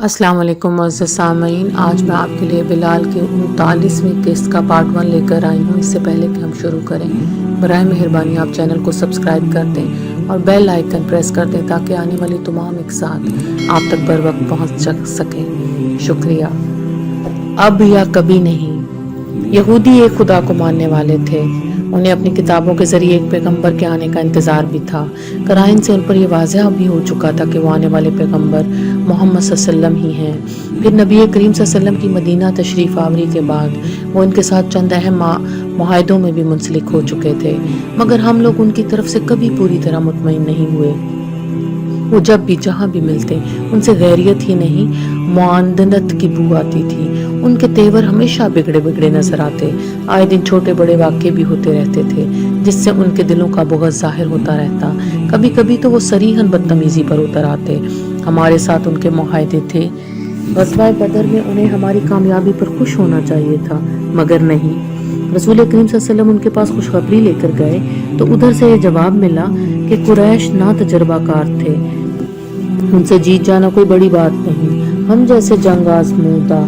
السلام علیکم معزز سامعین، آج میں آپ کے لیے بلال کی 39ویں قسط کا پارٹ 1 لے کر آئی ہوں۔ اس سے پہلے کہ ہم شروع کریں، برائے مہربانی آپ چینل کو سبسکرائب کر دیں اور بیل آئیکن پریس کر دیں تاکہ آنے والی تمام اقساط آپ تک بر وقت پہنچ سکیں۔ شکریہ۔ اب یا کبھی نہیں۔ یہودی ایک خدا کو ماننے والے تھے۔ انہیں اپنی کتابوں کے ذریعے ایک پیغمبر کے آنے کا انتظار بھی تھا۔ قرائن سے ان پر یہ واضح بھی ہو چکا تھا کہ وہ آنے والے پیغمبر محمد صلی اللہ علیہ وسلم ہی ہیں۔ پھر نبی کریم صلی اللہ علیہ وسلم کی مدینہ تشریف آوری کے بعد وہ ان کے ساتھ چند اہم معاہدوں میں بھی منسلک ہو چکے تھے، مگر ہم لوگ ان کی طرف سے کبھی پوری طرح مطمئن نہیں ہوئے۔ وہ جب بھی جہاں بھی ملتے ان سے غیریت ہی نہیں معاندنت کی بو آتی تھی۔ ان کے تیور ہمیشہ بگڑے نظر آتے۔ آئے دن چھوٹے بڑے واقعے بھی ہوتے رہتے تھے جس سے ان کے دلوں کا بغض ظاہر ہوتا رہتا۔ کبھی کبھی تو وہ صریحاً بدتمیزی پر اتر آتے۔ ہمارے ساتھ ان کے معاہدے تھے۔ غزوہ بدر میں انہیں ہماری کامیابی پر خوش ہونا چاہیے تھا، مگر نہیں۔ رسول کریم صلی اللہ علیہ وسلم ان کے پاس خوشخبری لے کر گئے تو ادھر سے یہ جواب ملا کہ قریش نا تجربہ کار تھے، ان سے جیت جانا کوئی بڑی بات نہیں۔ ہم جیسے جنگ آزمودہ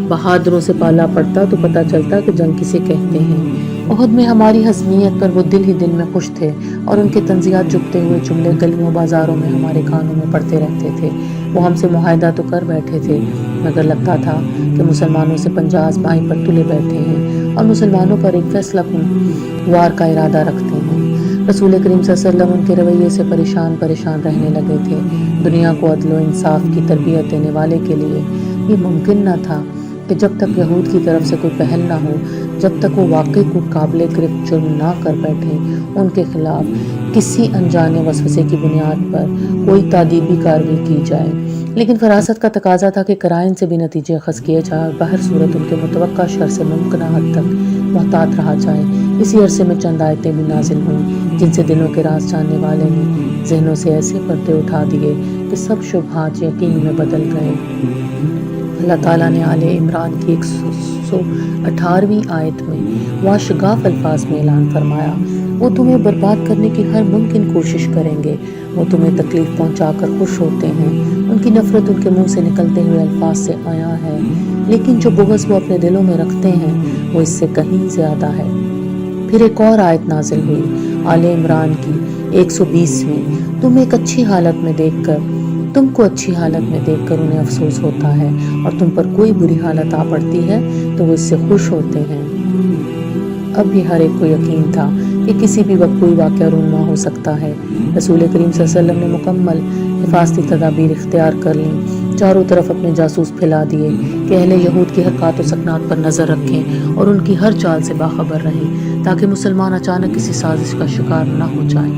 بہادروں سے پالا پڑتا تو پتہ چلتا کہ جنگ کسے کہتے ہیں۔ احد میں ہماری حزمیت پر وہ دل ہی دل میں خوش تھے اور ان کے تنزیات جھکتے ہوئے جملے گلیوں بازاروں میں ہمارے کانوں میں پڑتے رہتے تھے۔ وہ ہم سے معاہدہ تو کر بیٹھے تھے، مگر لگتا تھا کہ مسلمانوں سے 50 آزمائش پر تلے بیٹھے ہیں اور مسلمانوں پر ایک فیصلہ کن وار کا ارادہ رکھتے ہیں۔ رسول کریم صلی اللہ علیہ وسلم ان کے رویے سے پریشان رہنے لگے تھے۔ دنیا کو عدل و انصاف کی تربیت دینے والے کے لیے یہ ممکن نہ تھا کہ جب تک یہود کی طرف سے کوئی پہل نہ ہو، جب تک وہ واقعی کو قابل گرفت جرم نہ کر بیٹھے، ان کے خلاف کسی انجانے وسوسے کی بنیاد پر کوئی تادیبی کارروائی کی جائے۔ لیکن فراست کا تقاضا تھا کہ قرائن سے بھی نتیجے اخذ کیے جائیں اور بہر صورت ان کے متوقع شر سے ممکنہ حد تک محتاط رہا جائے۔ اسی عرصے میں چند آیتیں بھی نازل ہوئیں جن سے دلوں کے راز جاننے والے نے ذہنوں سے ایسے پردے اٹھا دیے کہ سب شبہات یقین میں بدل گئے۔ اللہ تعالیٰ نے آل عمران کی 118ویں آیت میں واشگاف الفاظ میں اعلان فرمایا، وہ تمہیں برباد کرنے کی ہر ممکن کوشش کریں گے، وہ تمہیں تکلیف پہنچا کر خوش ہوتے ہیں، ان کی نفرت ان کے منہ سے نکلتے ہوئے الفاظ سے آیا ہے، لیکن جو بغض وہ اپنے دلوں میں رکھتے ہیں وہ اس سے کہیں زیادہ ہے۔ پھر ایک اور آیت نازل ہوئی، آل عمران کی 120ویں، تم کو اچھی حالت میں دیکھ کر انہیں افسوس ہوتا ہے اور تم پر کوئی بری حالت آ پڑتی ہے تو وہ اس سے خوش ہوتے ہیں۔ اب بھی ہر ایک کو یقین تھا کہ کسی بھی وقت کوئی واقعہ رونما ہو سکتا ہے۔ رسول کریم صلی اللہ علیہ وسلم نے مکمل حفاظتی تدابیر اختیار کر لیں، چاروں طرف اپنے جاسوس پھیلا دیے کہ اہل یہود کی حرکات و سکنات پر نظر رکھیں اور ان کی ہر چال سے باخبر رہیں تاکہ مسلمان اچانک کسی سازش کا شکار نہ ہو جائیں۔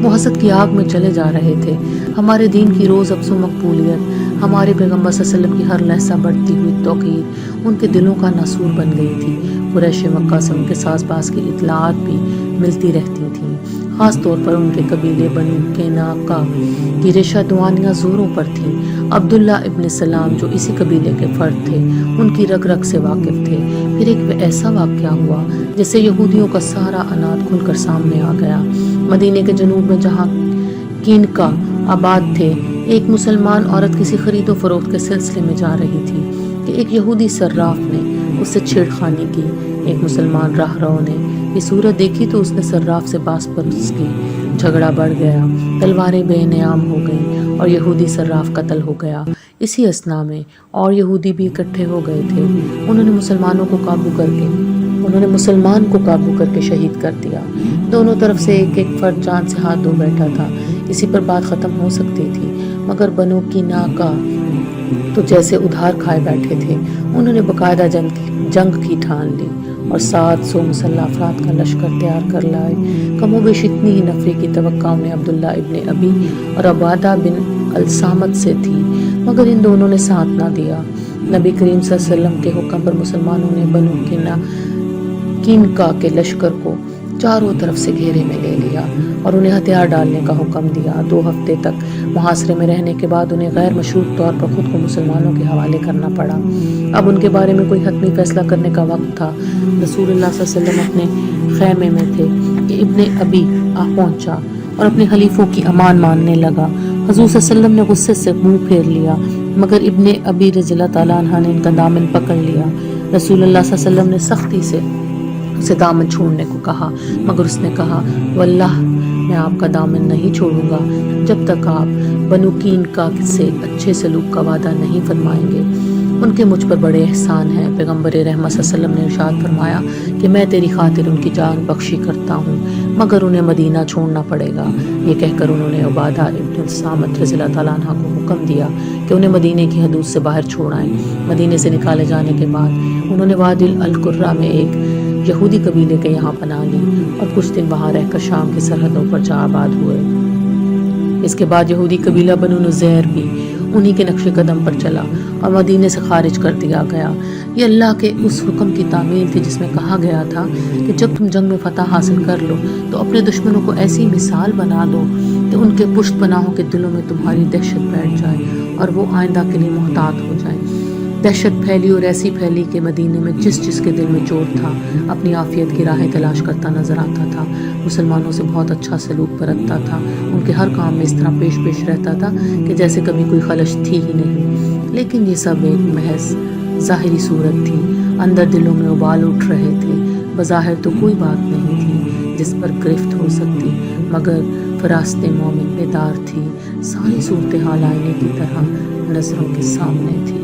وہ حسد کی آگ میں چلے جا رہے تھے۔ ہمارے دین کی روز افزوں مقبولیت، ہمارے پیغمبر صلی اللہ علیہ وسلم کی ہر لحظہ بڑھتی ہوئی توقیر ان کے دلوں کا ناسور بن گئی تھی۔ قریش مکہ سے ان کے ساز باز کی اطلاعات بھی ملتی رہتی تھیں، خاص طور پر ان کے قبیلے بنو قینقاع کی ریشہ دوانیاں زوروں پر تھیں۔ عبداللہ ابن سلام جو اسی قبیلے کے فرد تھے ان کی رگ رگ سے واقف تھے۔ پھر ایک ایسا واقعہ ہوا جس سے یہودیوں کا سارا انات کھل کر سامنے آ گیا۔ مدینے کے جنوب میں جہاں قینقاع آباد تھے، ایک مسلمان عورت کسی خرید و فروخت کے سلسلے میں جا رہی تھی کہ ایک یہودی صراف نے اس سے چھیڑخانی کی۔ ایک مسلمان راہ رو نے یہ صورت دیکھی تو اس نے صراف سے باس پرس کی۔ جھگڑا بڑھ گیا، تلواریں بے انعام ہو گئیں اور یہودی صراف قتل ہو گیا۔ اسی اثنا میں اور یہودی بھی اکٹھے ہو گئے تھے۔ انہوں نے مسلمان کو قابو کر کے شہید کر دیا۔ دونوں طرف سے ایک ایک فرد جان سے ہاتھ دھو بیٹھا تھا۔ اسی پر بات ختم ہو سکتی تھی، مگر بنو قینقاع تو جیسے ادھار کھائے بیٹھے تھے۔ انہوں نے باقاعدہ جنگ کی ٹھان لی اور 700 مسلح افراد کا لشکر تیار کر لائے۔ کم و بیش اتنی ہی نفری کی توقع انہیں عبداللہ ابن ابی اور عبادہ بن الصامت سے تھی، مگر ان دونوں نے ساتھ نہ دیا۔ نبی کریم صلی اللہ علیہ وسلم کے حکم پر مسلمانوں نے بنو قینقاع کے لشکر کو چاروں طرف سے گھیرے میں لے لیا اور انہیں ہتھیار ڈالنے کا حکم دیا۔ 2 ہفتے تک محاصرے میں رہنے کے بعد انہیں غیر مشروط طور پر خود کو مسلمانوں کے حوالے کرنا پڑا۔ اب ان کے بارے میں کوئی حتمی فیصلہ کرنے کا وقت تھا۔ رسول اللہ صلی اللہ علیہ وسلم اپنے خیمے میں تھے کہ ابن ابی پہنچا اور اپنے حلیفوں کی امان ماننے لگا۔ حضور صلی اللہ علیہ وسلم نے غصے سے منہ پھیر لیا، مگر ابن ابی رضی اللہ تعالیٰ عنہ نے ان کا دامن پکڑ لیا۔ رسول اللہ صلی اللہ علیہ وسلم نے سختی سے اسے دامن چھوڑنے کو کہا، مگر اس نے کہا واللہ میں آپ کا دامن نہیں چھوڑوں گا جب تک آپ بنو قینقاع سے اچھے سلوک کا وعدہ نہیں فرمائیں گے۔ ان کے مجھ پر بڑے احسان ہیں۔ پیغمبر رحمت صلی اللہ علیہ وسلم نے ارشاد فرمایا کہ میں تیری خاطر ان کی جان بخشی کرتا ہوں، مگر انہیں مدینہ چھوڑنا پڑے گا۔ یہ کہہ کر انہوں نے عبادہ ابن الصامت رضی اللہ تعالیٰ عنہ کو حکم دیا کہ انہیں مدینے کی حدود سے باہر چھوڑائیں۔ مدینے سے نکالے جانے کے بعد انہوں نے وادی القرہ میں ایک یہودی قبیلے کے یہاں پناہ لی اور کچھ دن وہاں رہ کر شام کی سرحدوں پر جا آباد ہوئے۔ اس کے بعد یہودی قبیلہ بنو نذیر بھی انہی کے نقش قدم پر چلا اور مدینے سے خارج کر دیا گیا۔ یہ اللہ کے اس حکم کی تعمیل تھی جس میں کہا گیا تھا کہ جب تم جنگ میں فتح حاصل کر لو تو اپنے دشمنوں کو ایسی مثال بنا دو کہ ان کے پشت پناہوں کے دلوں میں تمہاری دہشت بیٹھ جائے اور وہ آئندہ کے لیے محتاط ہو جائیں۔ دہشت پھیلی اور ایسی پھیلی کہ مدینے میں جس کے دل میں چور تھا اپنی عافیت کی راہیں تلاش کرتا نظر آتا تھا، مسلمانوں سے بہت اچھا سلوک برتتا تھا، ان کے ہر کام میں اس طرح پیش رہتا تھا کہ جیسے کبھی کوئی خلش تھی ہی نہیں۔ لیکن یہ سب ایک محض ظاہری صورت تھی، اندر دلوں میں ابال اٹھ رہے تھے۔ بظاہر تو کوئی بات نہیں تھی جس پر گرفت ہو سکتی، مگر فراست مومن بیدار تھی۔ ساری صورتحال آئینے کی طرح نظروں کے سامنے تھی۔